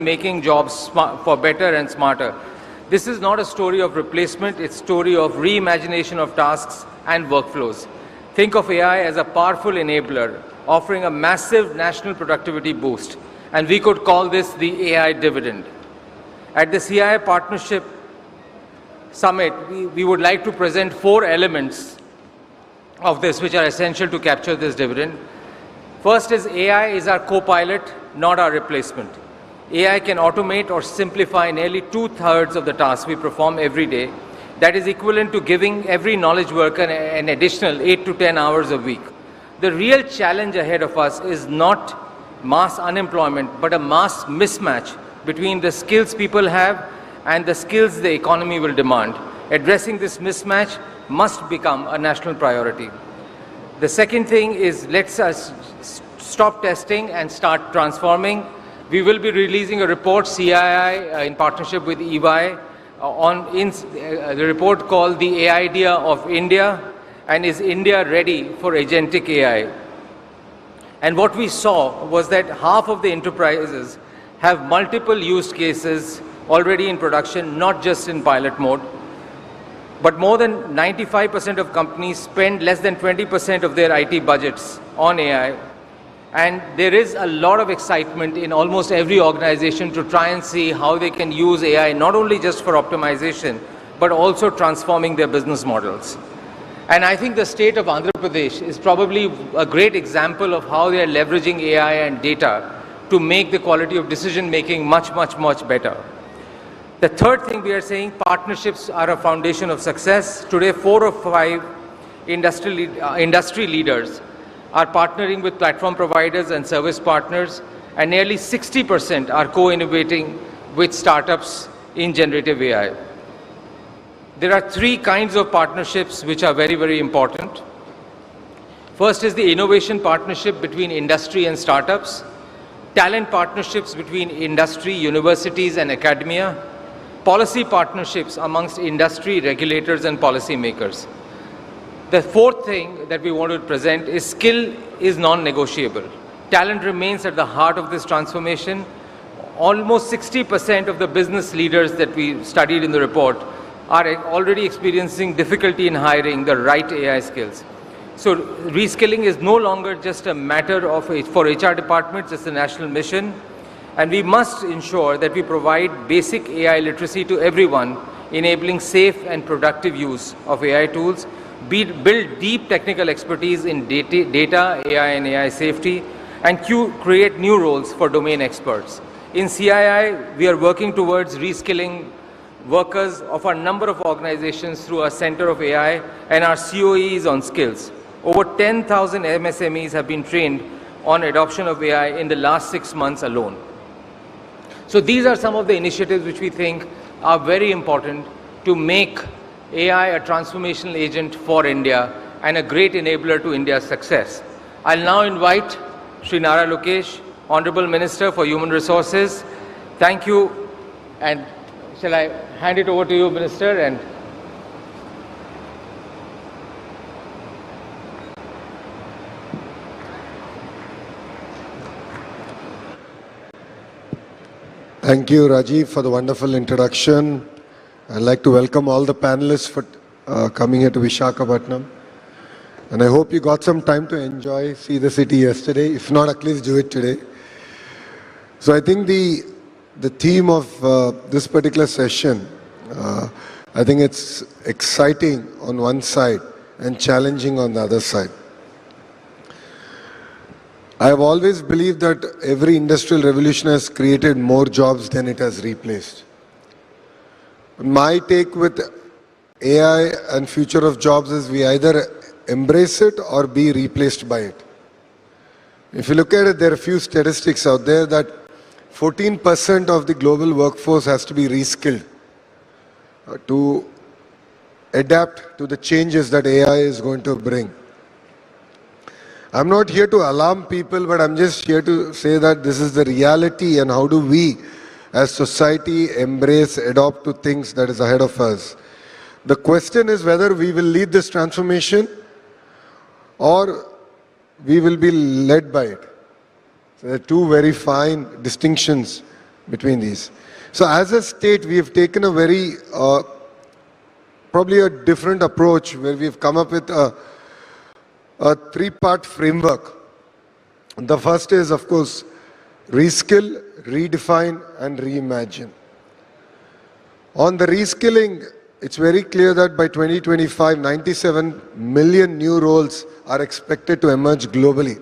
making jobs for better and smarter. This is not a story of replacement, it's a story of reimagination of tasks and workflows. Think of AI as a powerful enabler, offering a massive national productivity boost. And we could call this the AI dividend. At the CII Partnership Summit, we would like to present 4 elements of this which are essential to capture this dividend. First is AI is our co-pilot, not our replacement. AI can automate or simplify nearly 2/3 of the tasks we perform every day. That is equivalent to giving every knowledge worker an additional 8 to 10 hours a week. The real challenge ahead of us is not mass unemployment, but a mass mismatch between the skills people have and the skills the economy will demand. Addressing this mismatch must become a national priority. The second thing is let's stop testing and start transforming. We will be releasing a report, CII, in partnership with EY, on the report called The Idea of India, and is India ready for agentic AI? And what we saw was that half of the enterprises have multiple use cases already in production, not just in pilot mode. But more than 95% of companies spend less than 20% of their IT budgets on AI. And there is a lot of excitement in almost every organization to try and see how they can use AI, not only just for optimization, but also transforming their business models. And I think the state of Andhra Pradesh is probably a great example of how they are leveraging AI and data to make the quality of decision making much, much, much better. The third thing we are saying, partnerships are a foundation of success. Today, 4 of 5 industry leaders are partnering with platform providers and service partners, and nearly 60% are co-innovating with startups in generative AI. There are 3 kinds of partnerships which are very, very important. First is the innovation partnership between industry and startups, talent partnerships between industry, universities and academia, policy partnerships amongst industry, regulators and policymakers. The fourth thing that we want to present is skill is non-negotiable. Talent remains at the heart of this transformation. Almost 60% of the business leaders that we studied in the report are already experiencing difficulty in hiring the right AI skills. So reskilling is no longer just a matter for HR departments, it's a national mission. And we must ensure that we provide basic AI literacy to everyone, enabling safe and productive use of AI tools, build deep technical expertise in data, AI and AI safety, and create new roles for domain experts. In CII, we are working towards reskilling workers of a number of organizations through our Center of AI and our COEs on skills. Over 10,000 MSMEs have been trained on adoption of AI in the last 6 months alone. So these are some of the initiatives which we think are very important to make AI a transformational agent for India and a great enabler to India's success. I'll now invite Shri Nara Lokesh, Honorable Minister for Human Resources. Thank you, and shall I hand it over to you, Minister? And thank you, Rajiv, for the wonderful introduction. I'd like to welcome all the panelists for coming here to Visakhapatnam. And I hope you got some time to see the city yesterday. If not, at least do it today. So I think the theme of this particular session, I think it's exciting on one side and challenging on the other side. I have always believed that every industrial revolution has created more jobs than it has replaced. My take with AI and future of jobs is we either embrace it or be replaced by it. If you look at it, there are a few statistics out there that 14% of the global workforce has to be reskilled to adapt to the changes that AI is going to bring. I'm not here to alarm people, but I'm just here to say that this is the reality, and how do we as society embrace, adopt to things that is ahead of us. The question is whether we will lead this transformation or we will be led by it. So there are 2 very fine distinctions between these. So as a state, we have taken a very, probably a different approach where we've come up with a three-part framework. The first is, of course, reskill, redefine, and reimagine. On the reskilling, it's very clear that by 2025, 97 million new roles are expected to emerge globally.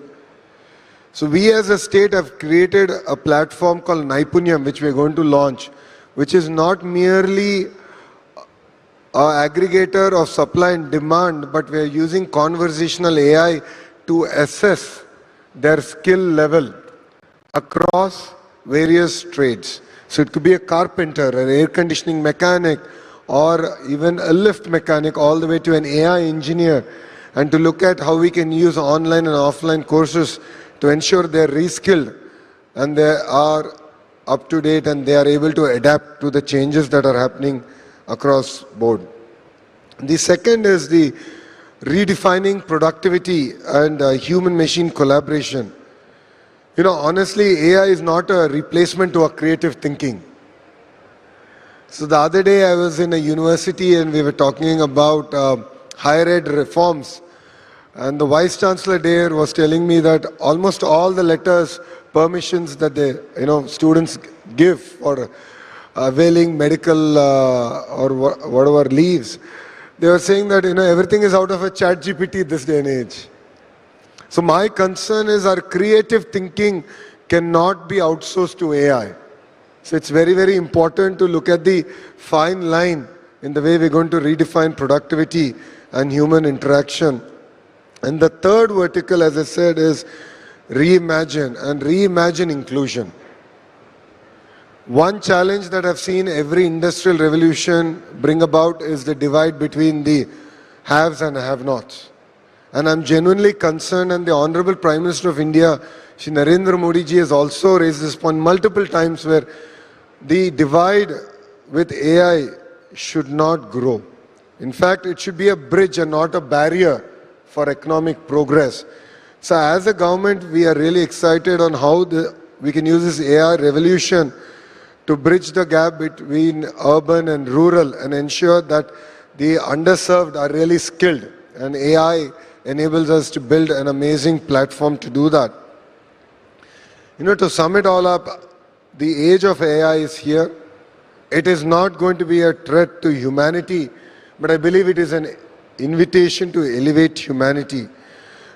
So we as a state have created a platform called Naipunyam, which we're going to launch, which is not merely an aggregator of supply and demand, but we're using conversational AI to assess their skill level across various trades. So it could be a carpenter, an air conditioning mechanic, or even a lift mechanic, all the way to an AI engineer, and to look at how we can use online and offline courses to ensure they're reskilled and they are up to date and they are able to adapt to the changes that are happening across board. The second is the redefining productivity and human-machine collaboration. You know, honestly, AI is not a replacement to our creative thinking. So the other day I was in a university and we were talking about higher ed reforms. And the Vice Chancellor there was telling me that almost all the letters, permissions that students give for availing medical or whatever leaves, they were saying that everything is out of a chat GPT this day and age. So my concern is our creative thinking cannot be outsourced to AI. So it's very, very important to look at the fine line in the way we're going to redefine productivity and human interaction. And the third vertical, as I said, is reimagine and reimagine inclusion. One challenge that I've seen every industrial revolution bring about is the divide between the haves and have-nots. And I'm genuinely concerned, and the Honorable Prime Minister of India, Shri Narendra Modi ji, has also raised this point multiple times, where the divide with AI should not grow. In fact, it should be a bridge and not a barrier for economic progress. So as a government, we are really excited on how we can use this AI revolution to bridge the gap between urban and rural and ensure that the underserved are really skilled. And AI enables us to build an amazing platform to do that. To sum it all up, the age of AI is here. It is not going to be a threat to humanity, but I believe it is an invitation to elevate humanity.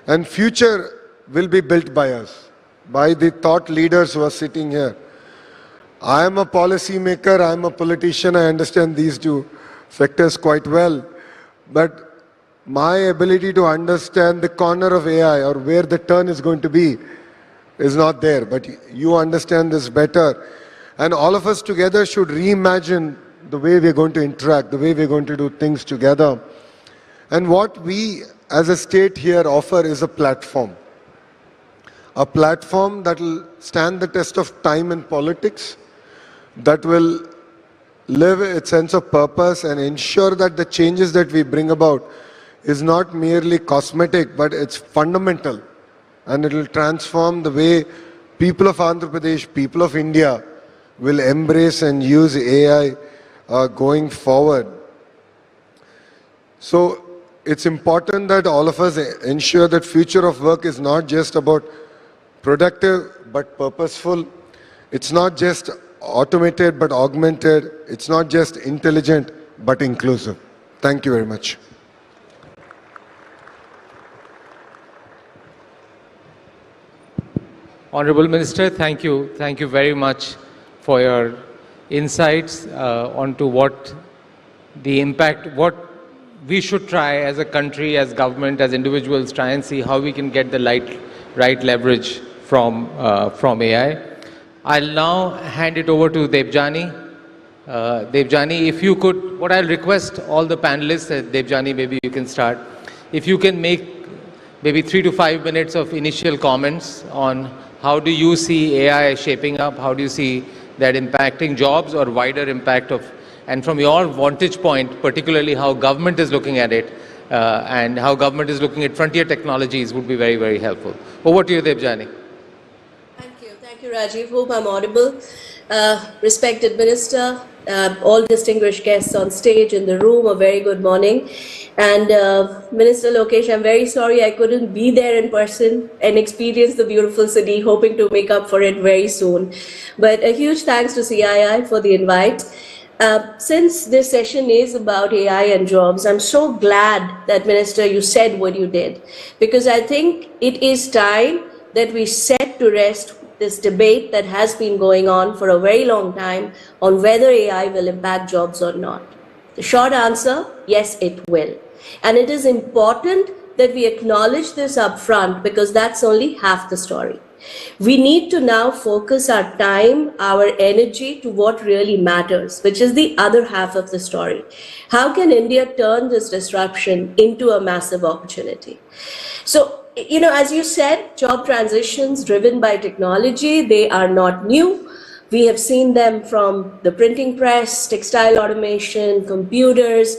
And future will be built by us, by the thought leaders who are sitting here. I am a policy maker, I am a politician, I understand these two sectors quite well. But my ability to understand the corner of AI or where the turn is going to be is not there. But you understand this better. And all of us together should reimagine the way we're going to interact, the way we're going to do things together. And what we as a state here offer is a platform that will stand the test of time and politics, that will live its sense of purpose and ensure that the changes that we bring about is not merely cosmetic, but it's fundamental. And it will transform the way people of Andhra Pradesh, people of India will embrace and use AI going forward. So it's important that all of us ensure that future of work is not just about productive but purposeful. It's not just automated but augmented. It's not just intelligent but inclusive. Thank you very much. Honorable Minister, thank you. Thank you very much for your insights onto what the impact, what we should try as a country, as government, as individuals, try and see how we can get the right leverage from AI. I'll now hand it over to Debjani. Debjani, if you could, what I'll request all the panelists, Debjani, maybe you can start. If you can make maybe 3 to 5 minutes of initial comments on how do you see AI shaping up, how do you see that impacting jobs or wider impact of, and from your vantage point, particularly how government is looking at it and how government is looking at frontier technologies would be very, very helpful. Over to you, Debjani. Thank you, Rajiv. Hope I'm audible. Respected Minister, all distinguished guests on stage in the room, a very good morning. And Minister Lokesh, I'm very sorry I couldn't be there in person and experience the beautiful city, hoping to make up for it very soon. But a huge thanks to CII for the invite. Since this session is about AI and jobs, I'm so glad that, Minister, you said what you did, because I think it is time that we set to rest this debate that has been going on for a very long time on whether AI will impact jobs or not. The short answer, yes, it will. And it is important that we acknowledge this upfront, because that's only half the story. We need to now focus our time, our energy to what really matters, which is the other half of the story. How can India turn this disruption into a massive opportunity? So, as you said, job transitions driven by technology, they are not new. We have seen them from the printing press, textile automation, computers.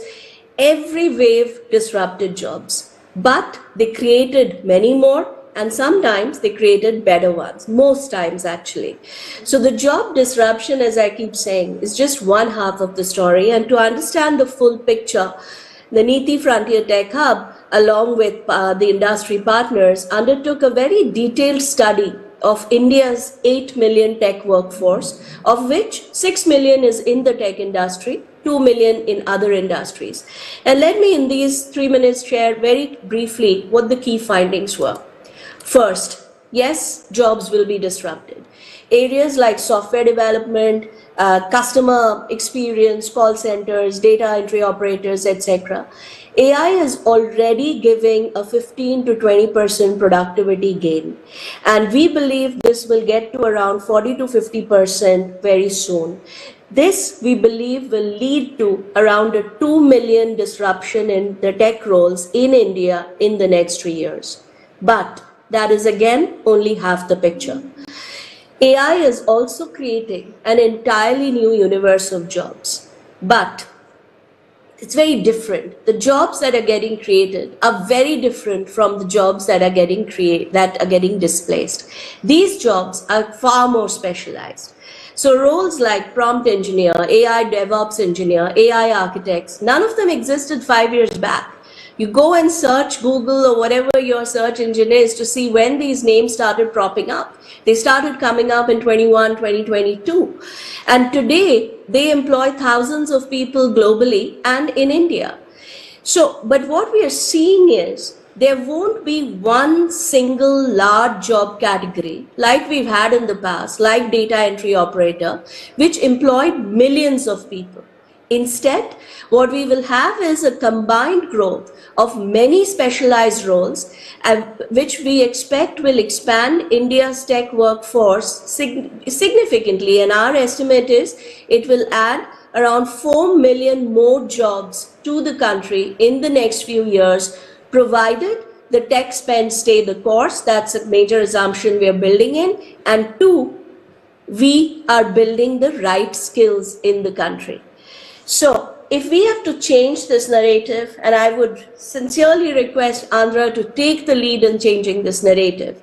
Every wave disrupted jobs, but they created many more, and sometimes they created better ones, most times actually. So the job disruption, as I keep saying, is just one half of the story. And to understand the full picture, the Niti Frontier Tech Hub, along with the industry partners, undertook a very detailed study of India's 8 million tech workforce, of which 6 million is in the tech industry, 2 million in other industries. And let me, in these 3 minutes, share very briefly what the key findings were. First, yes, jobs will be disrupted. Areas like software development, customer experience, call centers, data entry operators, etc. AI is already giving a 15 to 20% productivity gain. And we believe this will get to around 40 to 50% very soon. This, we believe, will lead to around a 2 million disruption in the tech roles in India in the next 3 years. But that is again only half the picture. AI is also creating an entirely new universe of jobs, but it's very different. The jobs that are getting created are very different from the jobs that are getting displaced. These jobs are far more specialized. So roles like prompt engineer, AI DevOps engineer, AI architects, none of them existed 5 years back. You go and search Google or whatever your search engine is to see when these names started propping up. They started coming up in 2022. And today, they employ thousands of people globally and in India. So, but what we are seeing is there won't be one single large job category like we've had in the past, like data entry operator, which employed millions of people. Instead, what we will have is a combined growth of many specialized roles, which we expect will expand India's tech workforce significantly. And our estimate is it will add around 4 million more jobs to the country in the next few years, provided the tech spend stay the course. That's a major assumption we are building in. And two, we are building the right skills in the country. So if we have to change this narrative, and I would sincerely request Andhra to take the lead in changing this narrative,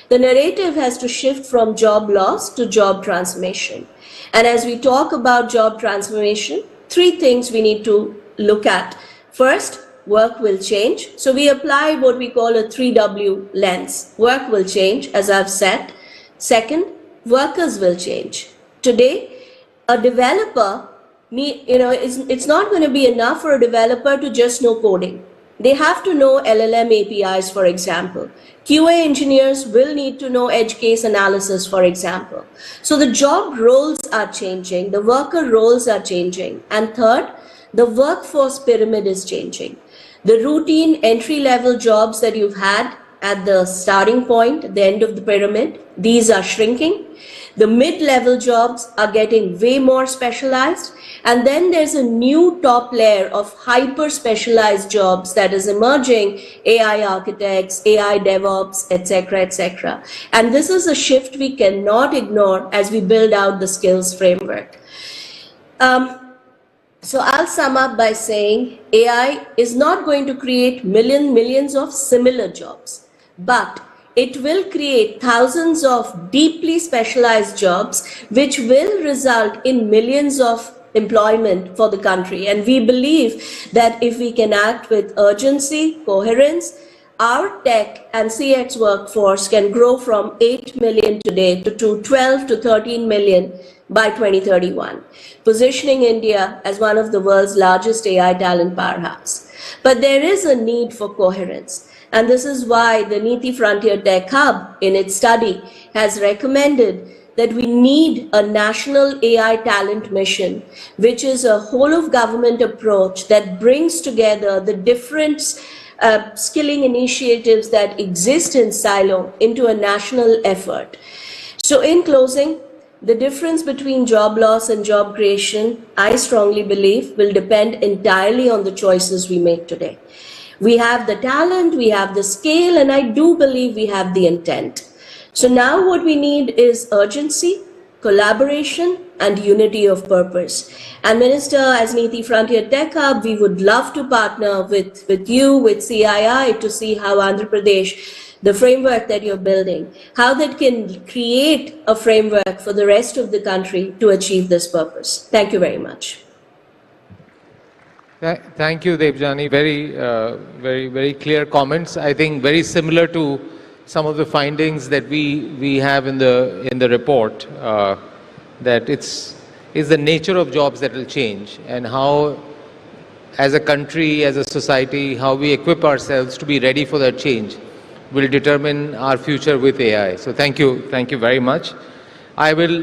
the narrative has to shift from job loss to job transformation. And as we talk about job transformation, three things we need to look at. First, work will change. So we apply what we call a 3W lens. Work will change, as I've said. Second, workers will change. Today, a developer, it's not going to be enough for a developer to just know coding. They have to know LLM APIs, for example. QA engineers will need to know edge case analysis, for example. So the job roles are changing, the worker roles are changing. And third, the workforce pyramid is changing. The routine entry-level jobs that you've had at the starting point, the end of the pyramid, these are shrinking. The mid-level jobs are getting way more specialized. And then there's a new top layer of hyper-specialized jobs that is emerging, AI architects, AI DevOps, etc., etc. And this is a shift we cannot ignore as we build out the skills framework. So I'll sum up by saying AI is not going to create millions of similar jobs, but it will create thousands of deeply specialized jobs, which will result in millions of employment for the country. And we believe that if we can act with urgency, coherence, our tech and CX workforce can grow from 8 million today to 12 to 13 million by 2031, positioning India as one of the world's largest AI talent powerhouse. But there is a need for coherence. And this is why the Niti Frontier Tech Hub, in its study, has recommended that we need a national AI talent mission, which is a whole of government approach that brings together the different skilling initiatives that exist in silo into a national effort. So in closing, the difference between job loss and job creation, I strongly believe, will depend entirely on the choices we make today. We have the talent, we have the scale, and I do believe we have the intent. So now what we need is urgency, collaboration, and unity of purpose. And Minister, as Niti Frontier Tech Hub, we would love to partner with you, with CII, to see how Andhra Pradesh, the framework that you're building, how that can create a framework for the rest of the country to achieve this purpose. Thank you very much. Thank you, Debjani. Very clear comments. I think very similar to some of the findings that we have in the report, that it's the nature of jobs that will change, and how, as a country, as a society, how we equip ourselves to be ready for that change will determine our future with AI. So thank you very much. I will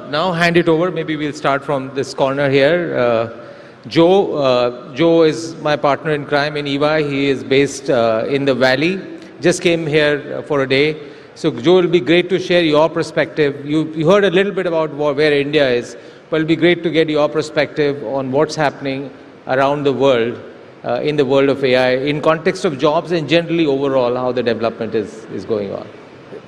now hand it over. Maybe we'll start from this corner here. Joe is my partner in crime in EY. He is based in the Valley. Just came here for a day. So Joe, it'll be great to share your perspective. You heard a little bit about where India is, but it'll be great to get your perspective on what's happening around the world, in the world of AI, in context of jobs and generally overall how the development is going on.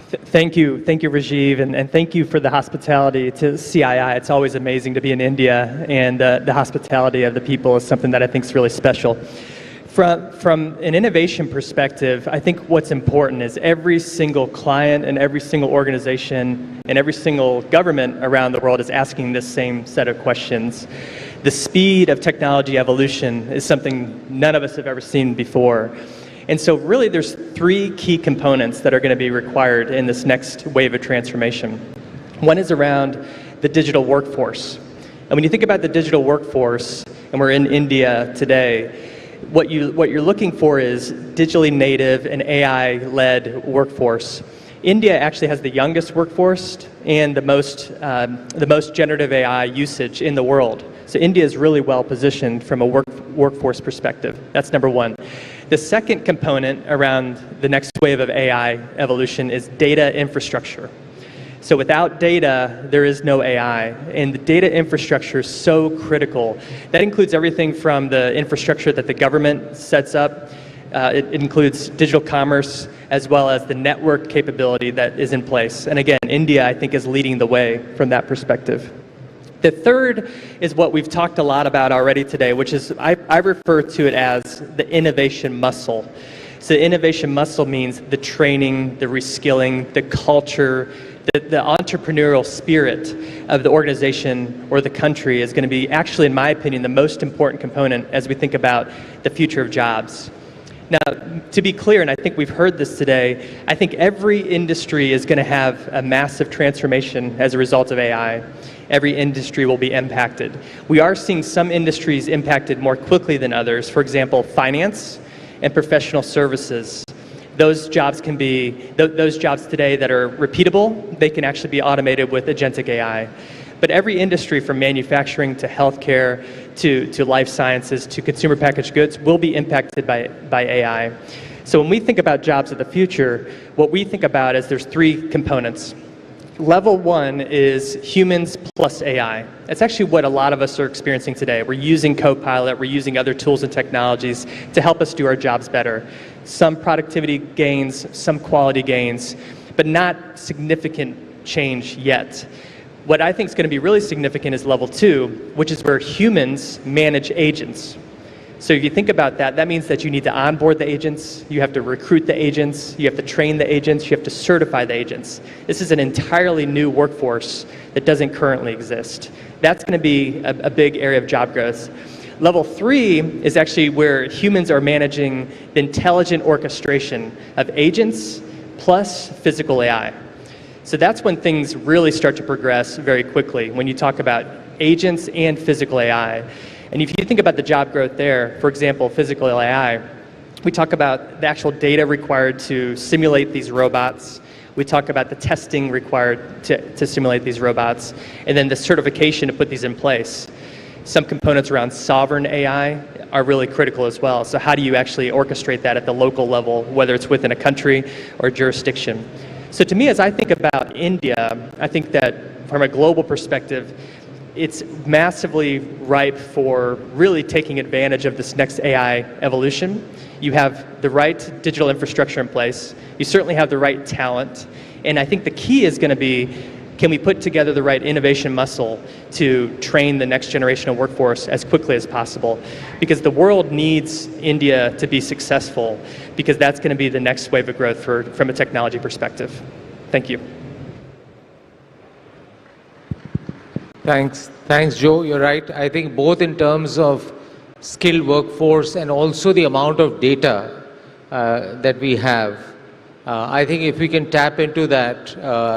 Thank you, Rajiv, and thank you for the hospitality to CII. It's always amazing to be in India, and the hospitality of the people is something that I think is really special. From an innovation perspective, I think what's important is every single client and every single organization and every single government around the world is asking this same set of questions. The speed of technology evolution is something none of us have ever seen before. And so really there's three key components that are going to be required in this next wave of transformation. One is around the digital workforce. And when you think about the digital workforce, and we're in India today, what you're looking for is digitally native and AI-led workforce. India actually has the youngest workforce and the most generative AI usage in the world. So India is really well positioned from a workforce perspective. That's number one. The second component around the next wave of AI evolution is data infrastructure. So without data, there is no AI, and the data infrastructure is so critical. That includes everything from the infrastructure that the government sets up. It includes digital commerce, as well as the network capability that is in place. And again, India, I think, is leading the way from that perspective. The third is what we've talked a lot about already today, which is, I refer to it as the innovation muscle. So innovation muscle means the training, the reskilling, the culture, the entrepreneurial spirit of the organization or the country is going to be actually, in my opinion, the most important component as we think about the future of jobs. Now, to be clear, and I think we've heard this today, I think every industry is going to have a massive transformation as a result of AI. Every industry will be impacted. We are seeing some industries impacted more quickly than others. For example, finance and professional services. Those jobs can be, those jobs today that are repeatable, they can actually be automated with agentic AI. But every industry, from manufacturing to healthcare to life sciences to consumer packaged goods, will be impacted by AI. So when we think about jobs of the future, what we think about is there's three components. Level one is humans plus AI. That's actually what a lot of us are experiencing today. We're using Copilot, we're using other tools and technologies to help us do our jobs better. Some productivity gains, some quality gains, but not significant change yet. What I think is going to be really significant is level two, which is where humans manage agents. So if you think about that, that means that you need to onboard the agents, you have to recruit the agents, you have to train the agents, you have to certify the agents. This is an entirely new workforce that doesn't currently exist. That's going to be a big area of job growth. Level 3 is actually where humans are managing the intelligent orchestration of agents plus physical AI. So that's when things really start to progress very quickly, when you talk about agents and physical AI. And if you think about the job growth there, for example, physical AI, we talk about the actual data required to simulate these robots. We talk about the testing required to simulate these robots, and then the certification to put these in place. Some components around sovereign AI are really critical as well. So how do you actually orchestrate that at the local level, whether it's within a country or jurisdiction? So to me, as I think about India, I think that from a global perspective, it's massively ripe for really taking advantage of this next AI evolution. You have the right digital infrastructure in place. You certainly have the right talent. And I think the key is going to be, can we put together the right innovation muscle to train the next generation of workforce as quickly as possible? Because the world needs India to be successful, because that's going to be the next wave of growth from a technology perspective. Thank you. Thanks, Joe. You're right. I think both in terms of skilled workforce and also the amount of data that we have, I think if we can tap into that,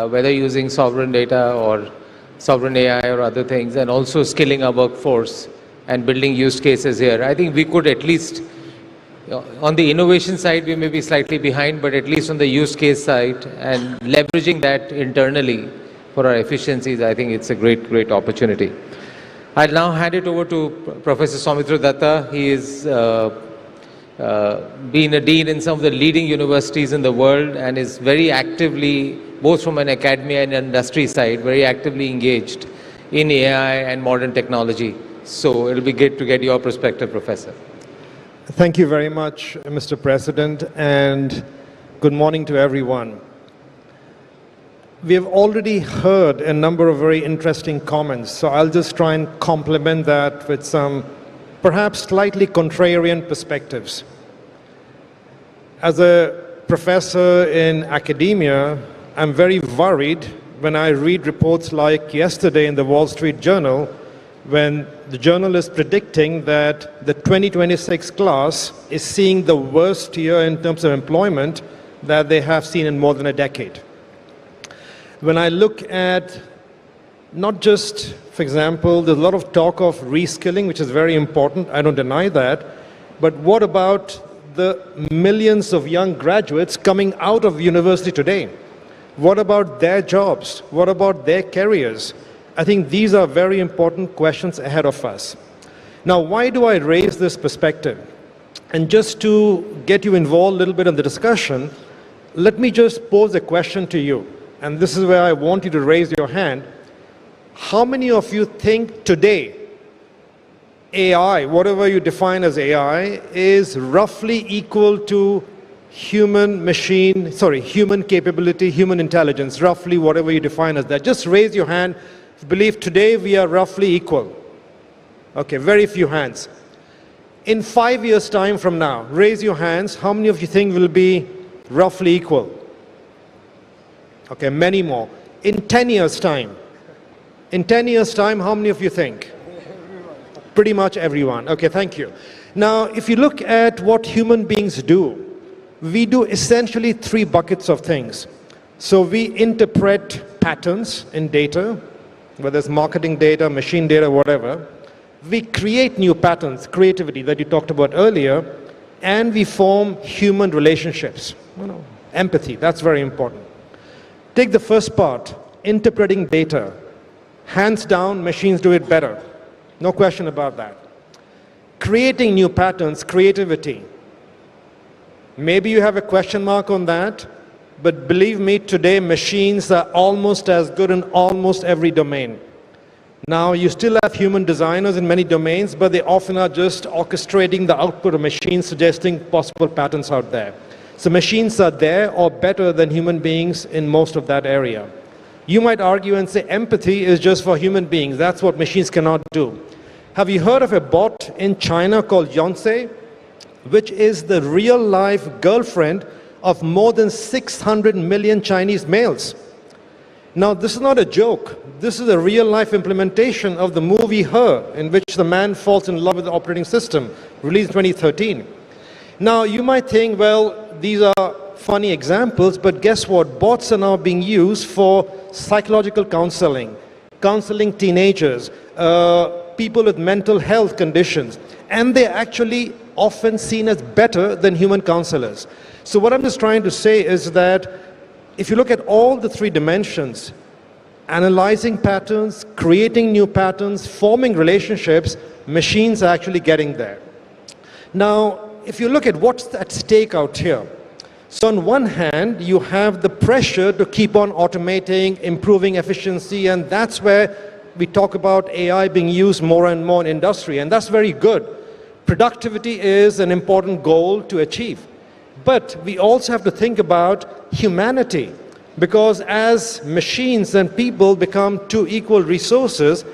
whether using sovereign data or sovereign AI or other things, and also skilling our workforce and building use cases here, I think we could at least, on the innovation side, we may be slightly behind, but at least on the use case side and leveraging that internally for our efficiencies, I think it's a great opportunity. I'll now hand it over to Professor Soumitra Datta. He is been a dean in some of the leading universities in the world and is very actively, both from an academia and industry side, very actively engaged in AI and modern technology. So it'll be great to get your perspective, Professor. Thank you very much, Mr. President, and good morning to everyone. We have already heard a number of very interesting comments, so I'll just try and complement that with some perhaps slightly contrarian perspectives. As a professor in academia, I'm very worried when I read reports like yesterday in the Wall Street Journal, when the journal is predicting that the 2026 class is seeing the worst year in terms of employment that they have seen in more than a decade. When I look at not just, for example, there's a lot of talk of reskilling, which is very important, I don't deny that, but what about the millions of young graduates coming out of university today? What about their jobs? What about their careers? I think these are very important questions ahead of us. Now, why do I raise this perspective? And just to get you involved a little bit in the discussion, let me just pose a question to you. And this is where I want you to raise your hand. How many of you think today AI, whatever you define as AI, is roughly equal to human capability, human intelligence, roughly whatever you define as that? Just raise your hand if you believe today we are roughly equal. Okay, very few hands. In 5 years' time from now, raise your hands. How many of you think will be roughly equal? Okay, many more. In 10 years' time, how many of you think? Pretty much everyone. Okay, thank you. Now, if you look at what human beings do, we do essentially 3 buckets of things. So we interpret patterns in data, whether it's marketing data, machine data, whatever. We create new patterns, creativity that you talked about earlier, and we form human relationships. Empathy, that's very important. Take the first part, interpreting data. Hands down, machines do it better. No question about that. Creating new patterns, creativity. Maybe you have a question mark on that, but believe me, today machines are almost as good in almost every domain. Now, you still have human designers in many domains, but they often are just orchestrating the output of machines, suggesting possible patterns out there. So machines are there or better than human beings in most of that area. You might argue and say empathy is just for human beings. That's what machines cannot do. Have you heard of a bot in China called Yonsei, which is the real-life girlfriend of more than 600 million Chinese males? Now, this is not a joke. This is a real-life implementation of the movie Her, in which the man falls in love with the operating system, released in 2013. Now, you might think, well, these are funny examples, but guess what? Bots are now being used for psychological counseling, counseling teenagers, people with mental health conditions, and they're actually often seen as better than human counselors. So what I'm just trying to say is that if you look at all the three dimensions, analyzing patterns, creating new patterns, forming relationships, machines are actually getting there. Now, if you look at what's at stake out here, so on one hand, you have the pressure to keep on automating, improving efficiency, and that's where we talk about AI being used more and more in industry, and that's very good. Productivity is an important goal to achieve. But we also have to think about humanity, because as machines and people become two equal resources,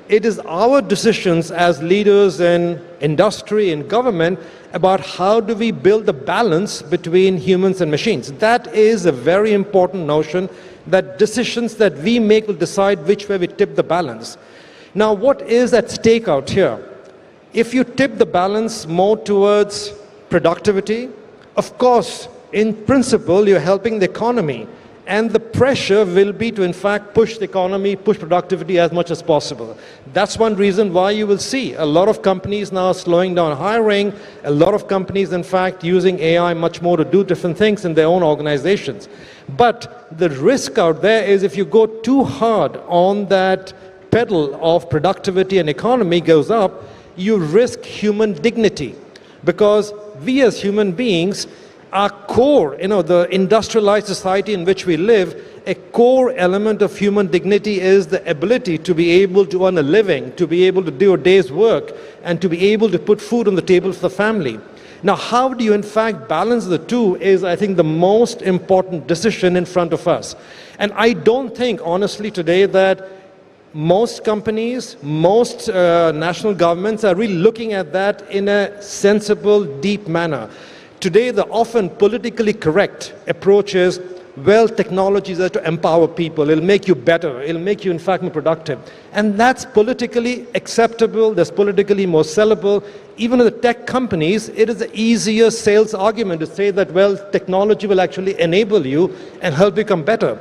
it is our decisions as leaders in industry and government about how do we build the balance between humans and machines. That is a very important notion, that decisions that we make will decide which way we tip the balance. Now, what is at stake out here? If you tip the balance more towards productivity, of course, in principle, you're helping the economy. And the pressure will be to, in fact, push the economy, push productivity as much as possible. That's one reason why you will see a lot of companies now slowing down hiring, a lot of companies, in fact, using AI much more to do different things in their own organizations. But the risk out there is if you go too hard on that pedal of productivity and economy goes up, you risk human dignity. Because we as human beings, our core, the industrialized society in which we live, a core element of human dignity is the ability to be able to earn a living, to be able to do a day's work, and to be able to put food on the table for the family. Now, how do you in fact balance the two is, I think, the most important decision in front of us. And I don't think, honestly, today that most companies, most national governments are really looking at that in a sensible, deep manner. Today, the often politically correct approach is, well, technology is there to empower people. It'll make you better. It'll make you, in fact, more productive. And that's politically acceptable. That's politically more sellable. Even in the tech companies, it is an easier sales argument to say that, well, technology will actually enable you and help you become better.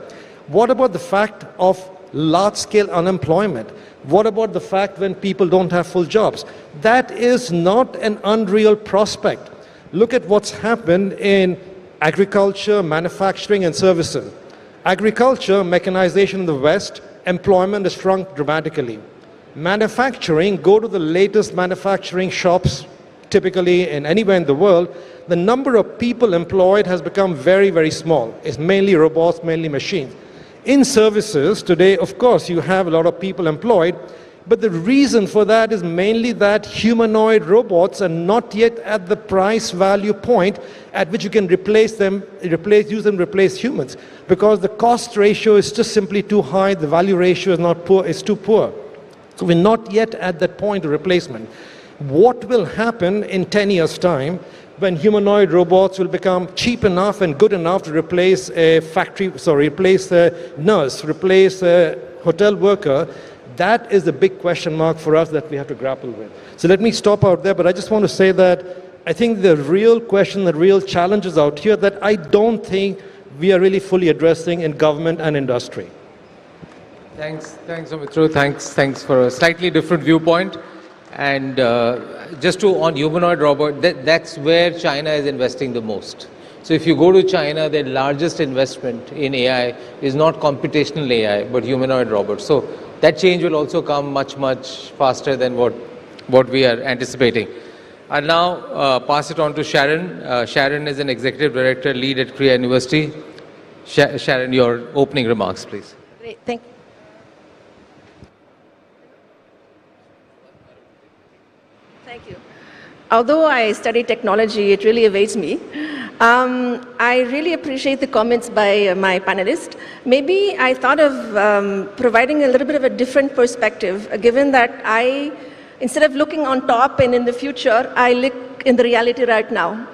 What about the fact of large-scale unemployment? What about the fact when people don't have full jobs? That is not an unreal prospect. Look at what's happened in agriculture, manufacturing, and services. Agriculture, mechanization in the West, employment has shrunk dramatically. Manufacturing, go to the latest manufacturing shops, typically in anywhere in the world, the number of people employed has become very, very small. It's mainly robots, mainly machines. In services, today, of course, you have a lot of people employed, but the reason for that is mainly that humanoid robots are not yet at the price value point at which you can use them replace humans, because the cost ratio is just simply too high, the value ratio is too poor. So we're not yet at that point of replacement. What will happen in 10 years' time when humanoid robots will become cheap enough and good enough to replace replace a nurse, replace a hotel worker? That is the big question mark for us that we have to grapple with. So let me stop out there, but I just want to say that I think the real question, the real challenges out here that I don't think we are really fully addressing in government and industry. Thanks, Sumitro. Thanks for a slightly different viewpoint. And just on humanoid robot, that's where China is investing the most. So if you go to China, their largest investment in AI is not computational AI, but humanoid robots. So that change will also come much, much faster than what we are anticipating. I'll now pass it on to Sharon. Sharon is an executive director, lead at Korea University. Sharon, your opening remarks, please. Great, thank you. Thank you. Although I study technology, it really evades me. I really appreciate the comments by my panelists. Maybe I thought of providing a little bit of a different perspective, given that I instead of looking on top and in the future, I look in the reality right now.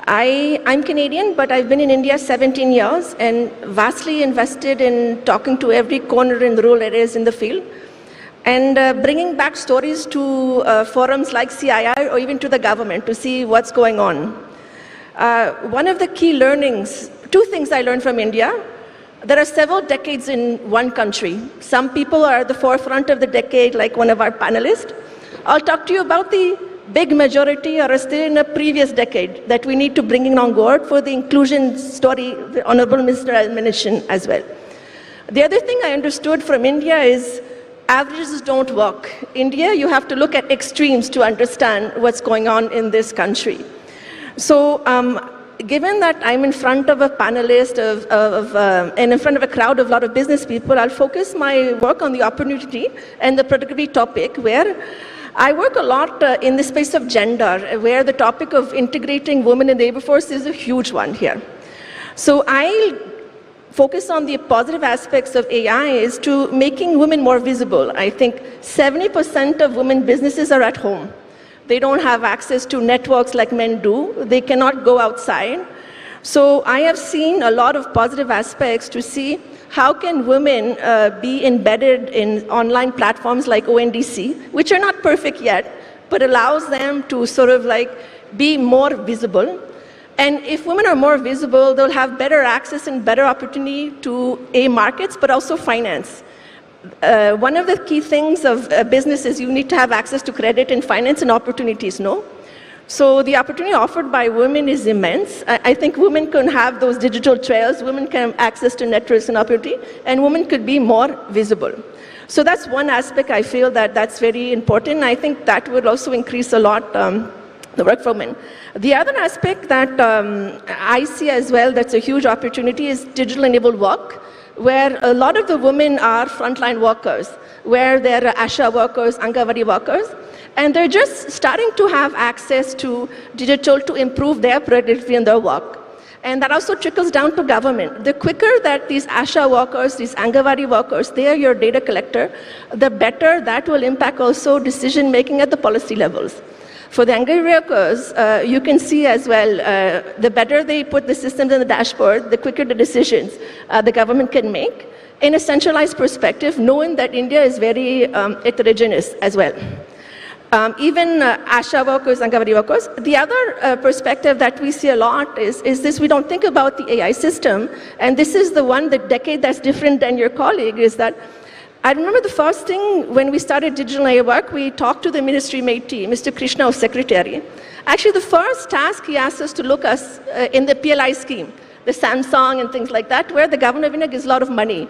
I'm Canadian, but I've been in India 17 years and vastly invested in talking to every corner in the rural areas in the field and bringing back stories to forums like CII or even to the government to see what's going on. One of the key learnings, two things I learned from India. There are several decades in one country. Some people are at the forefront of the decade, like one of our panelists. I'll talk to you about the big majority are still in a previous decade that we need to bring in on board for the inclusion story the Honorable Minister mentioned as well. The other thing I understood from India is averages don't work. India, you have to look at extremes to understand what's going on in this country. So given that I'm in front of a panelist and in front of a crowd of a lot of business people, I'll focus my work on the opportunity and the productivity topic where I work a lot in the space of gender, where the topic of integrating women in the labor force is a huge one here. So I focus on the positive aspects of AI is to making women more visible. I think 70% of women businesses are at home. They don't have access to networks like men do. They cannot go outside. So I have seen a lot of positive aspects to see how can women be embedded in online platforms like ONDC, which are not perfect yet, but allows them to sort of like be more visible. And if women are more visible, they'll have better access and better opportunity to markets, but also finance. One of the key things of business is you need to have access to credit and finance and opportunities, no? So the opportunity offered by women is immense. I think women can have those digital trails, women can have access to networks and opportunity, and women could be more visible. So that's one aspect I feel that's very important. I think that would also increase a lot the work for women. The other aspect that I see as well that's a huge opportunity is digital enabled work, where a lot of the women are frontline workers, where they're ASHA workers, Angawadi workers, and they're just starting to have access to digital to improve their productivity in their work. And that also trickles down to government. The quicker that these ASHA workers, these Angawadi workers, they are your data collector, the better that will impact also decision making at the policy levels. For the Angawadi workers, you can see as well, the better they put the systems in the dashboard, the quicker the decisions the government can make in a centralized perspective, knowing that India is very heterogeneous as well. Even ASHA workers, Angawadi workers. The other perspective that we see a lot is this: we don't think about the AI system, and this is the decade that's different than your colleague, is that I remember the first thing when we started digital AI work, we talked to the ministry mate team, Mr. Krishna, our secretary. Actually, the first task he asked us to look us in the PLI scheme, the Samsung and things like that, where the government of India gives a lot of money.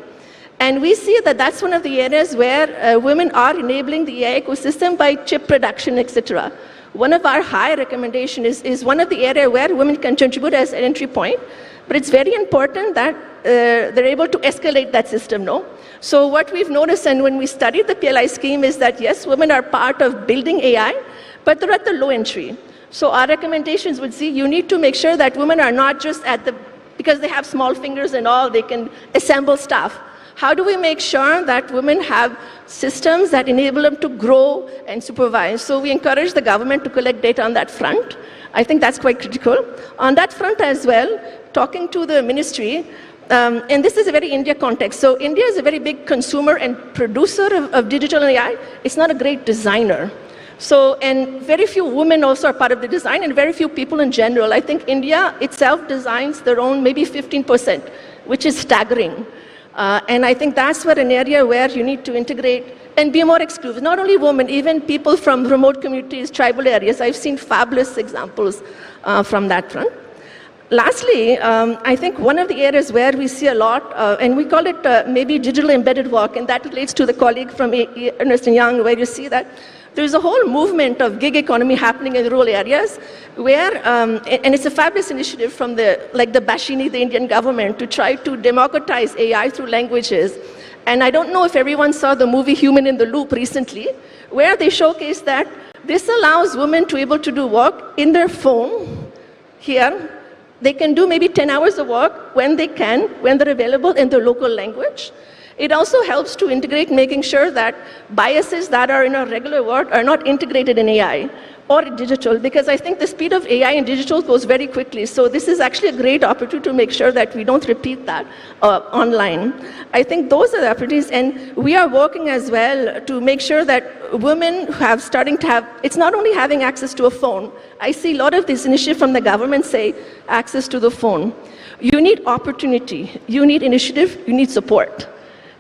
And we see that that's one of the areas where women are enabling the AI ecosystem by chip production, etc. One of our high recommendations is one of the areas where women can contribute as an entry point, but it's very important that they're able to escalate that system, no? So what we've noticed, and when we studied the PLI scheme, is that yes, women are part of building AI, but they're at the low entry. So our recommendations would see you need to make sure that women are not just at the, because they have small fingers and all, they can assemble stuff. How do we make sure that women have systems that enable them to grow and supervise? So we encourage the government to collect data on that front. I think that's quite critical. On that front as well, talking to the ministry, and this is a very India context. So India is a very big consumer and producer of digital AI. It's not a great designer. So, and very few women also are part of the design, and very few people in general. I think India itself designs their own maybe 15%, which is staggering. And I think that's where an area where you need to integrate and be more exclusive. Not only women, even people from remote communities, tribal areas. I've seen fabulous examples from that front. Lastly, I think one of the areas where we see a lot, and we call it maybe digital embedded work, and that relates to the colleague from Ernst & Young, where you see that there's a whole movement of gig economy happening in rural areas, where, and it's a fabulous initiative from the Bashini, the Indian government, to try to democratize AI through languages. And I don't know if everyone saw the movie Human in the Loop recently, where they showcase that this allows women to be able to do work in their phone here. They can do maybe 10 hours of work when they can, when they're available in their local language. It also helps to integrate, making sure that biases that are in our regular world are not integrated in AI or digital, because I think the speed of AI and digital goes very quickly. So this is actually a great opportunity to make sure that we don't repeat that online. I think those are the opportunities, and we are working as well to make sure that women have starting to have, it's not only having access to a phone. I see a lot of this initiative from the government say access to the phone. You need opportunity, you need initiative, you need support.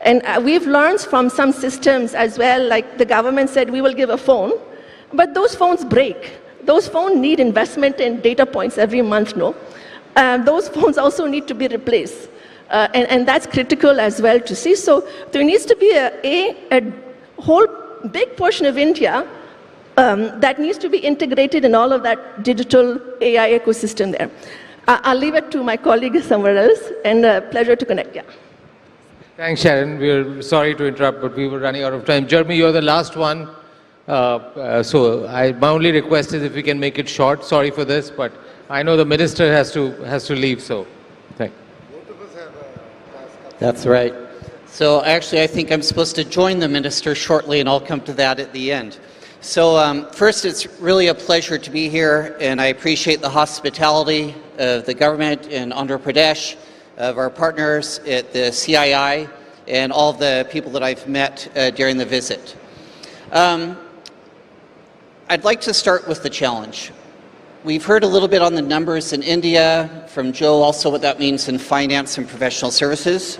And we've learned from some systems as well, like the government said, we will give a phone, but those phones break. Those phones need investment in data points every month, no? Those phones also need to be replaced. And that's critical as well to see. So there needs to be a whole big portion of India that needs to be integrated in all of that digital AI ecosystem there. I'll leave it to my colleague somewhere else, and a pleasure to connect, yeah. Thanks, Sharon. We're sorry to interrupt, but we were running out of time. Jeremy, you're the last one. So my only request is if we can make it short. Sorry for this, but I know the minister has to leave, so thank you. Both of us have a last couple. That's right. So actually, I think I'm supposed to join the minister shortly, and I'll come to that at the end. So first, it's really a pleasure to be here, and I appreciate the hospitality of the government in Andhra Pradesh, of our partners at the CII, and all the people that I've met during the visit. I'd like to start with the challenge. We've heard a little bit on the numbers in India, from Joe also what that means in finance and professional services.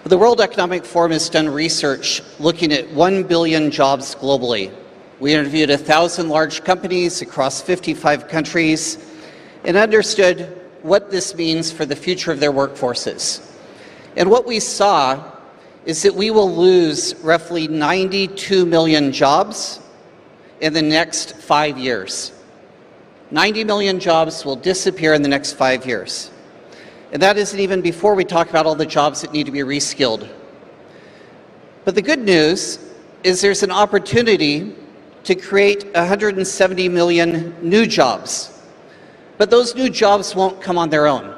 The World Economic Forum has done research looking at 1 billion jobs globally. We interviewed 1,000 large companies across 55 countries and understood what this means for the future of their workforces. And what we saw is that we will lose roughly 92 million jobs in the next 5 years. 90 million jobs will disappear in the next 5 years. And that isn't even before we talk about all the jobs that need to be reskilled. But the good news is there's an opportunity to create 170 million new jobs. But those new jobs won't come on their own.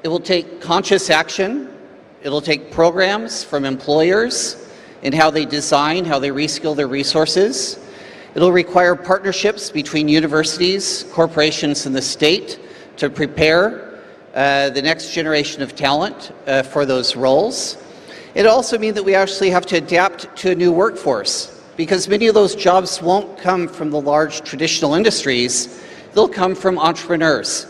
It will take conscious action. It'll take programs from employers in how they design, how they reskill their resources. It'll require partnerships between universities, corporations, and the state to prepare the next generation of talent for those roles. It also means that we actually have to adapt to a new workforce, because many of those jobs won't come from the large traditional industries. They'll come from entrepreneurs.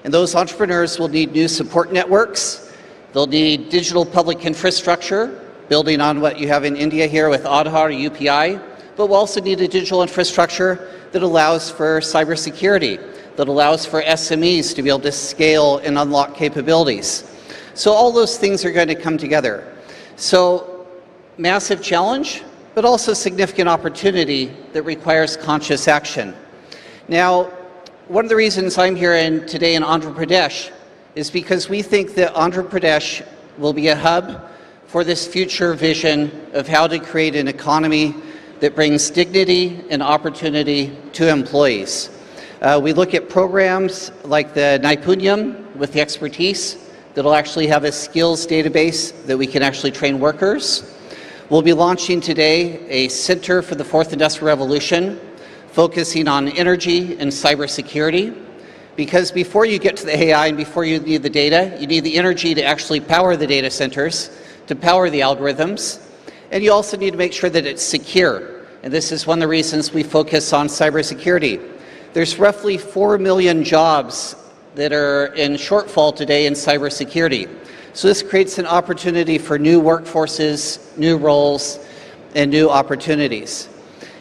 And those entrepreneurs will need new support networks. They'll need digital public infrastructure, building on what you have in India here with Aadhaar or UPI. But we'll also need a digital infrastructure that allows for cybersecurity, that allows for SMEs to be able to scale and unlock capabilities. So all those things are going to come together. So massive challenge, but also significant opportunity that requires conscious action. Now, one of the reasons I'm here today in Andhra Pradesh is because we think that Andhra Pradesh will be a hub for this future vision of how to create an economy that brings dignity and opportunity to employees. We look at programs like the Naipunyam with the expertise that will actually have a skills database that we can actually train workers. We'll be launching today a Center for the Fourth Industrial Revolution, focusing on energy and cybersecurity. Because before you get to the AI and before you need the data, you need the energy to actually power the data centers, to power the algorithms. And you also need to make sure that it's secure. And this is one of the reasons we focus on cybersecurity. There's roughly 4 million jobs that are in shortfall today in cybersecurity. So this creates an opportunity for new workforces, new roles, and new opportunities.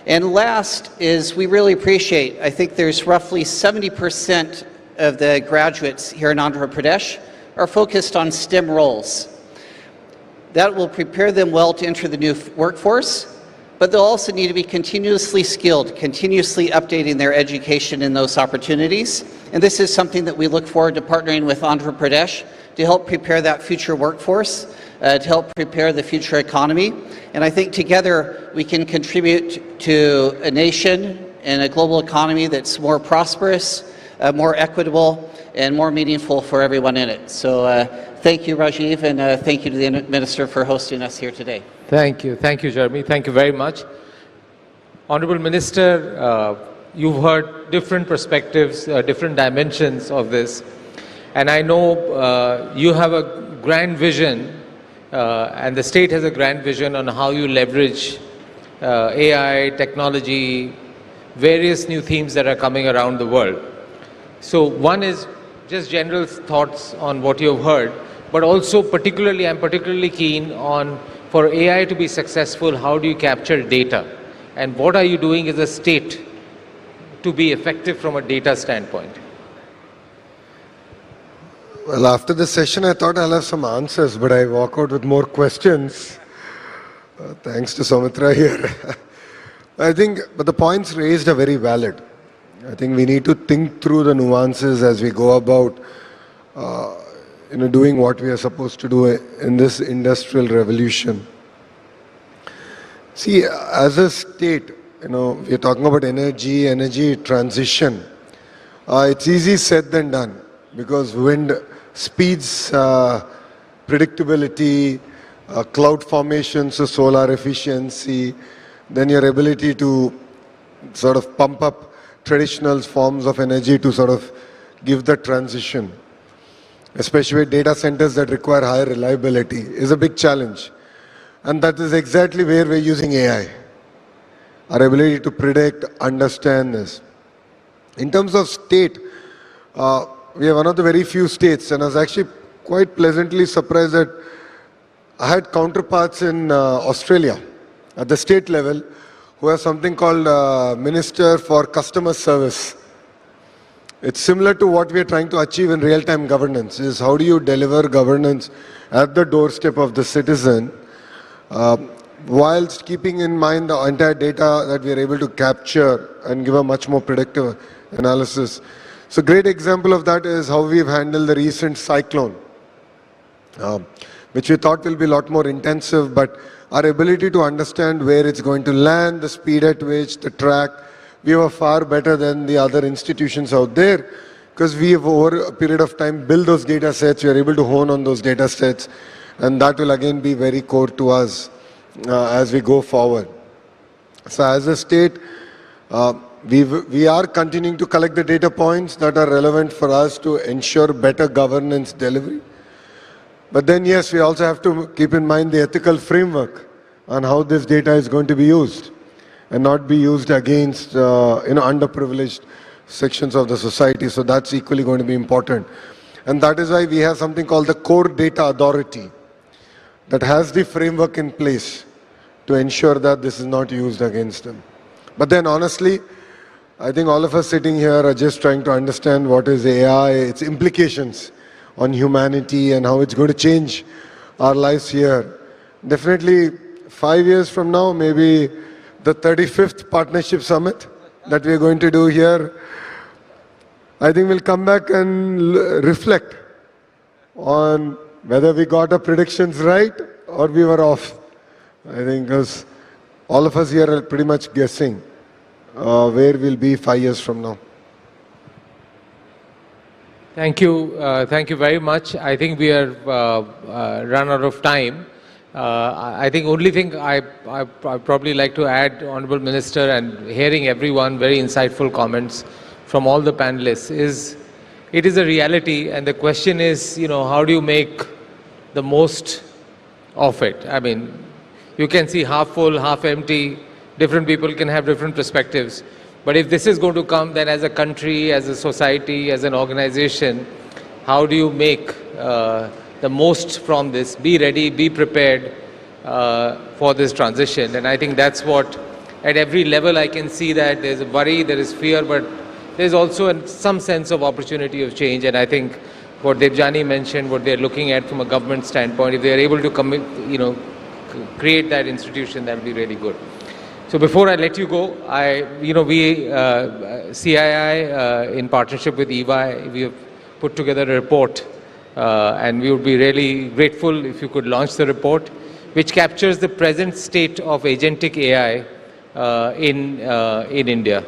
And last is we really appreciate, I think there's roughly 70% of the graduates here in Andhra Pradesh are focused on STEM roles. That will prepare them well to enter the new workforce, but they'll also need to be continuously skilled, continuously updating their education in those opportunities. And this is something that we look forward to partnering with Andhra Pradesh to help prepare that future workforce, to help prepare the future economy. And I think together we can contribute to a nation and a global economy that's more prosperous, more equitable, and more meaningful for everyone in it. So Thank you, Rajiv, and thank you to the Minister for hosting us here today. Thank you, Jeremy. Thank you very much. Honorable Minister, you've heard different perspectives, different dimensions of this, and I know you have a grand vision, and the state has a grand vision on how you leverage AI, technology, various new themes that are coming around the world. So one is just general thoughts on what you've heard, but also I'm particularly keen on, for AI to be successful, how do you capture data? And what are you doing as a state to be effective from a data standpoint? Well, after the session, I thought I'll have some answers, but I walk out with more questions. Thanks to Soumitra here. I think, but the points raised are very valid. I think we need to think through the nuances as we go about, doing what we are supposed to do in this industrial revolution. See, as a state, we are talking about energy transition. It's easy said than done, because wind speeds predictability, cloud formation, so solar efficiency, then your ability to sort of pump up traditional forms of energy to sort of give the transition, especially with data centers that require higher reliability, is a big challenge. And that is exactly where we're using AI. Our ability to predict, understand this. In terms of state, we are one of the very few states, and I was actually quite pleasantly surprised that I had counterparts in Australia at the state level who have something called Minister for Customer Service. It's similar to what we are trying to achieve in real-time governance, is how do you deliver governance at the doorstep of the citizen, whilst keeping in mind the entire data that we are able to capture and give a much more predictive analysis. So a great example of that is how we've handled the recent cyclone, which we thought will be a lot more intensive, but our ability to understand where it's going to land, the speed at which, the track, we were far better than the other institutions out there, because we have over a period of time built those data sets, we are able to hone on those data sets, and that will again be very core to us as we go forward. So as a state, we are continuing to collect the data points that are relevant for us to ensure better governance delivery. But then yes, we also have to keep in mind the ethical framework on how this data is going to be used and not be used against underprivileged sections of the society. So that's equally going to be important. And that is why we have something called the Core Data Authority that has the framework in place to ensure that this is not used against them. But then honestly, I think all of us sitting here are just trying to understand what is AI, its implications on humanity and how it's going to change our lives here. Definitely 5 years from now, maybe the 35th Partnership Summit that we're going to do here, I think we'll come back and reflect on whether we got our predictions right or we were off. I think because all of us here are pretty much guessing where we'll be 5 years from now. Thank you very much. I think we are run out of time. I think only thing I probably like to add, Honourable Minister, and hearing everyone, very insightful comments from all the panelists, is it is a reality, and the question is, how do you make the most of it? I mean, you can see half full, half empty. Different people can have different perspectives. But if this is going to come, then as a country, as a society, as an organization, how do you make the most from this? Be ready, be prepared for this transition. And I think that's what, at every level, I can see that there's a worry, there is fear, but there's also some sense of opportunity of change. And I think what Debjani mentioned, what they're looking at from a government standpoint, if they're able to create that institution, that'll be really good. So before I let you go, CII, in partnership with EY, we have put together a report, and we would be really grateful if you could launch the report, which captures the present state of agentic AI in India.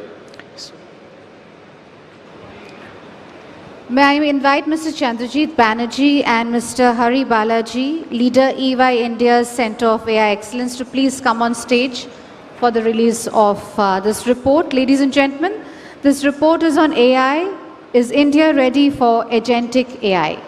May I invite Mr. Chandrajit Banerjee and Mr. Hari Balaji, leader EY India's Center of AI Excellence, to please come on stage for the release of this report. Ladies and gentlemen, this report is on AI. Is India ready for agentic AI?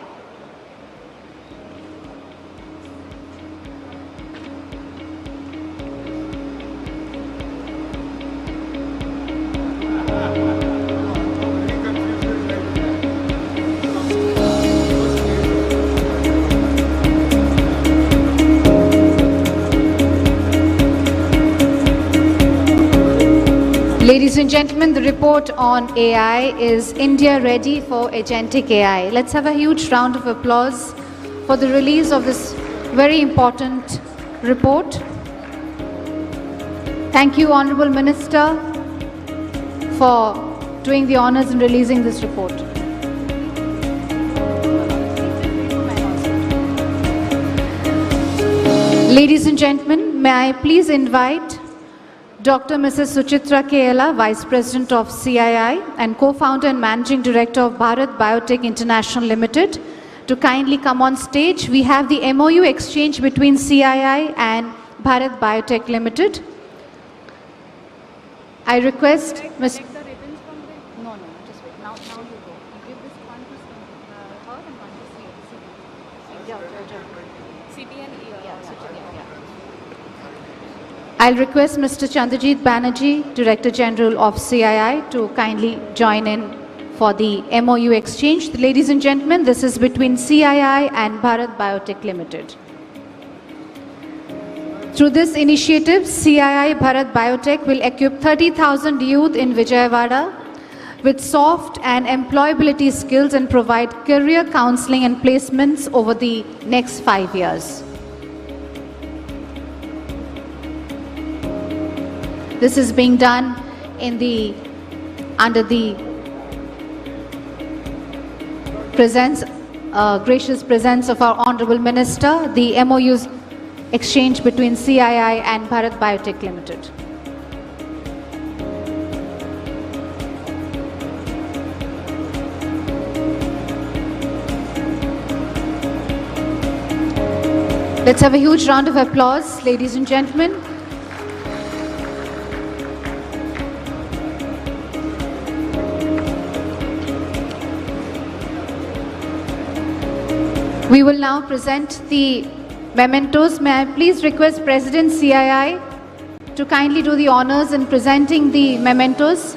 Ladies and gentlemen, the report on AI is India ready for agentic AI. Let's have a huge round of applause for the release of this very important report. Thank you, Honorable Minister, for doing the honors in releasing this report. Ladies and gentlemen, may I please invite Dr. Mrs. Suchitra Kela, Vice President of CII and Co-founder and Managing Director of Bharat Biotech International Limited, to kindly come on stage. We have the MOU exchange between CII and Bharat Biotech Limited. I request Ms. I'll request Mr. Chandrajit Banerjee, Director General of CII, to kindly join in for the MOU exchange. Ladies and gentlemen, this is between CII and Bharat Biotech Limited. Through this initiative, CII Bharat Biotech will equip 30,000 youth in Vijayawada with soft and employability skills and provide career counseling and placements over the next 5 years. This is being done under the gracious presence of our Honorable Minister, the MOU's exchange between CII and Bharat Biotech Limited. Let's have a huge round of applause, ladies and gentlemen. We will now present the mementos. May I please request President CII to kindly do the honors in presenting the mementos.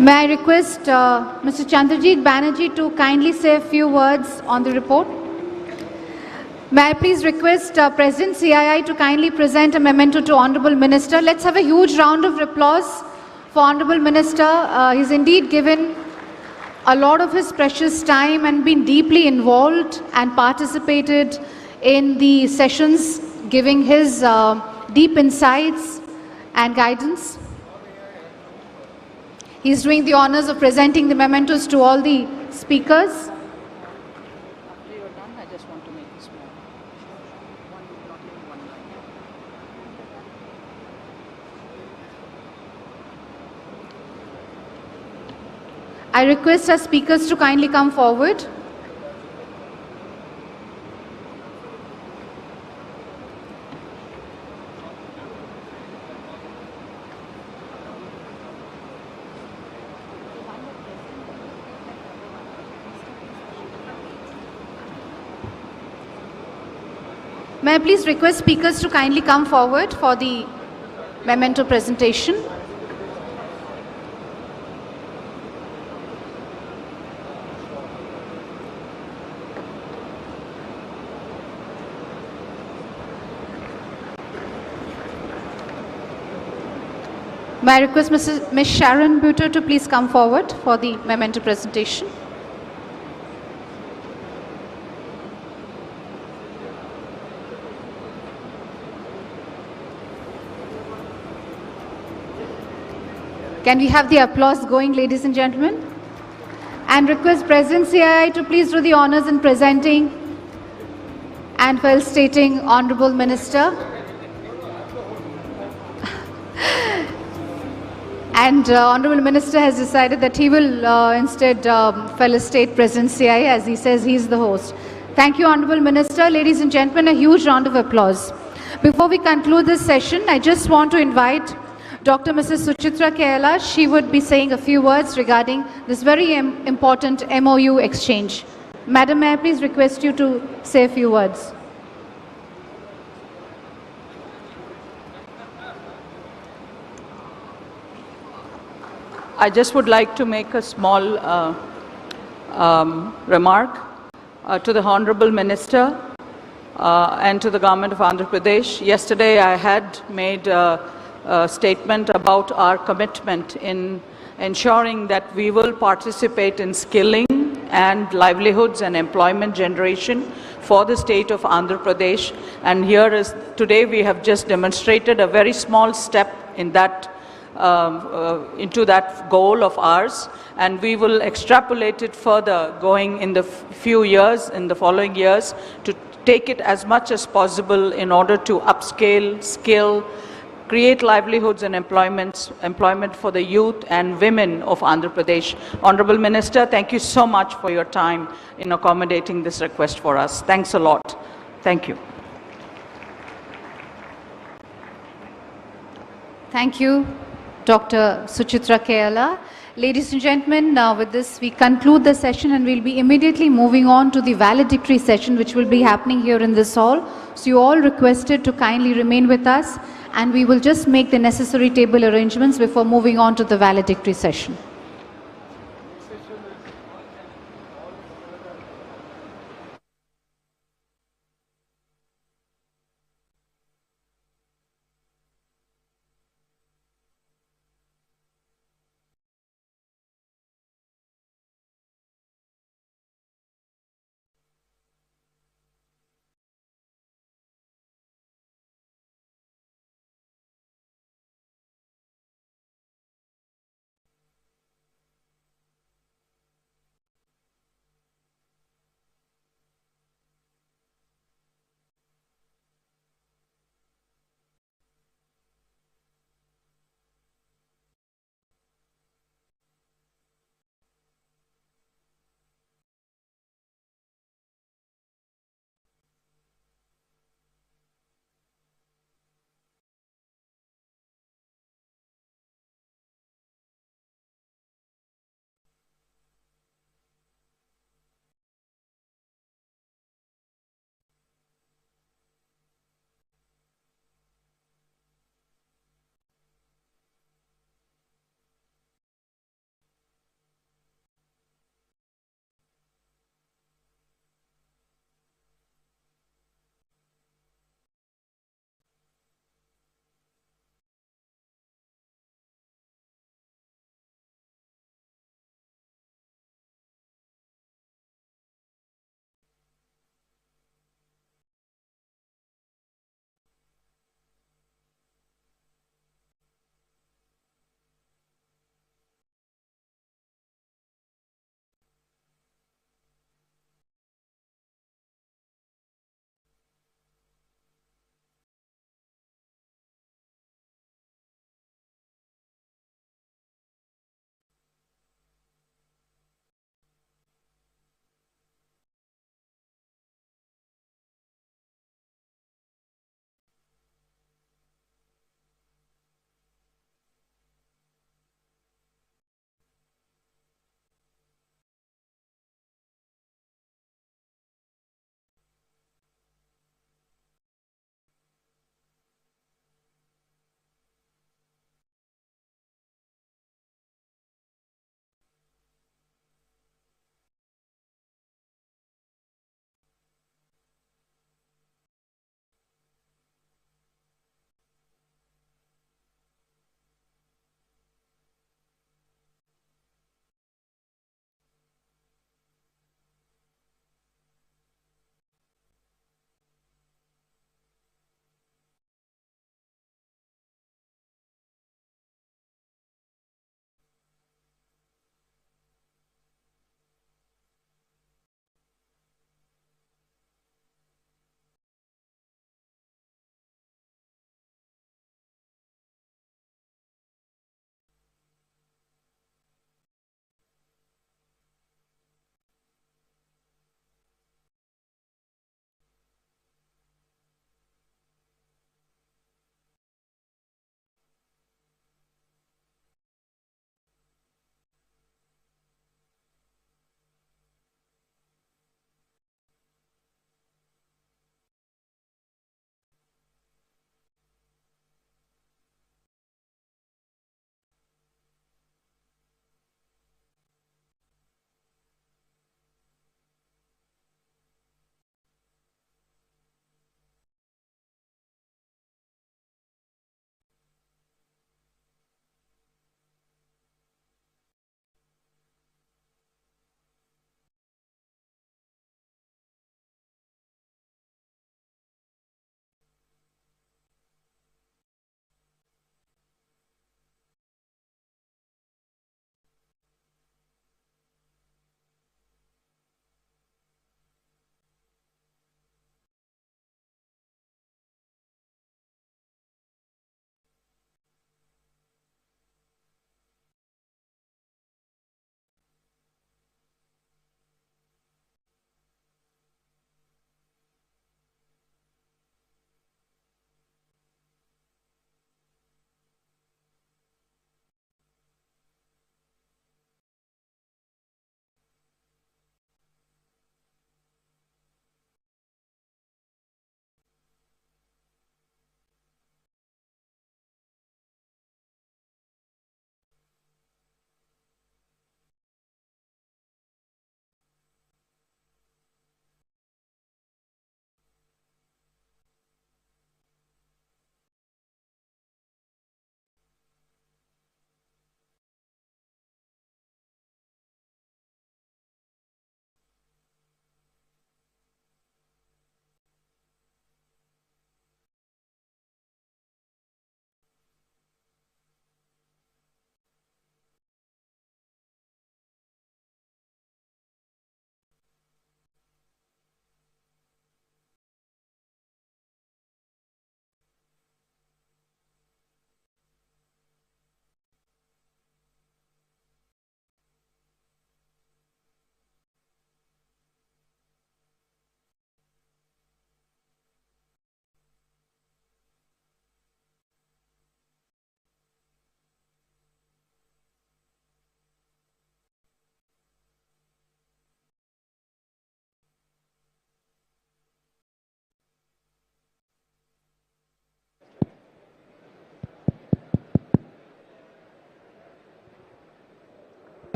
May I request Mr. Chandrajit Banerjee to kindly say a few words on the report. May I please request President CII to kindly present a memento to Honorable Minister. Let's have a huge round of applause for Honorable Minister. He's indeed given a lot of his precious time and been deeply involved and participated in the sessions, giving his deep insights and guidance. He's doing the honors of presenting the mementos to all the speakers. I request our speakers to kindly come forward. May I please request speakers to kindly come forward for the memento presentation. May I request Ms. Sharon Buter to please come forward for the memento presentation. Can we have the applause going, ladies and gentlemen? And request President CII to please do the honors in presenting and while stating Honorable Minister. And Honorable Minister has decided that he will instead felicitate President CII, as he says he's the host. Thank you, Honorable Minister. Ladies and gentlemen, a huge round of applause. Before we conclude this session, I just want to invite Dr. Mrs. Suchitra Kerala. She would be saying a few words regarding this very important MOU exchange. Madam, may I please request you to say a few words? I just would like to make a small remark to the Honorable Minister and to the Government of Andhra Pradesh. Yesterday I had made a statement about our commitment in ensuring that we will participate in skilling and livelihoods and employment generation for the state of Andhra Pradesh. And here is, today we have just demonstrated a very small step in that into that goal of ours, and we will extrapolate it further going in the few years, in the following years, to take it as much as possible in order to upscale, skill, create livelihoods and employment for the youth and women of Andhra Pradesh. Honorable Minister, thank you so much for your time in accommodating this request for us. Thanks a lot. Thank you. Thank you, Dr. Suchitra Kerala. Ladies and gentlemen, with this we conclude the session, and we'll be immediately moving on to the valedictory session, which will be happening here in this hall. So you all requested to kindly remain with us, and we will just make the necessary table arrangements before moving on to the valedictory session.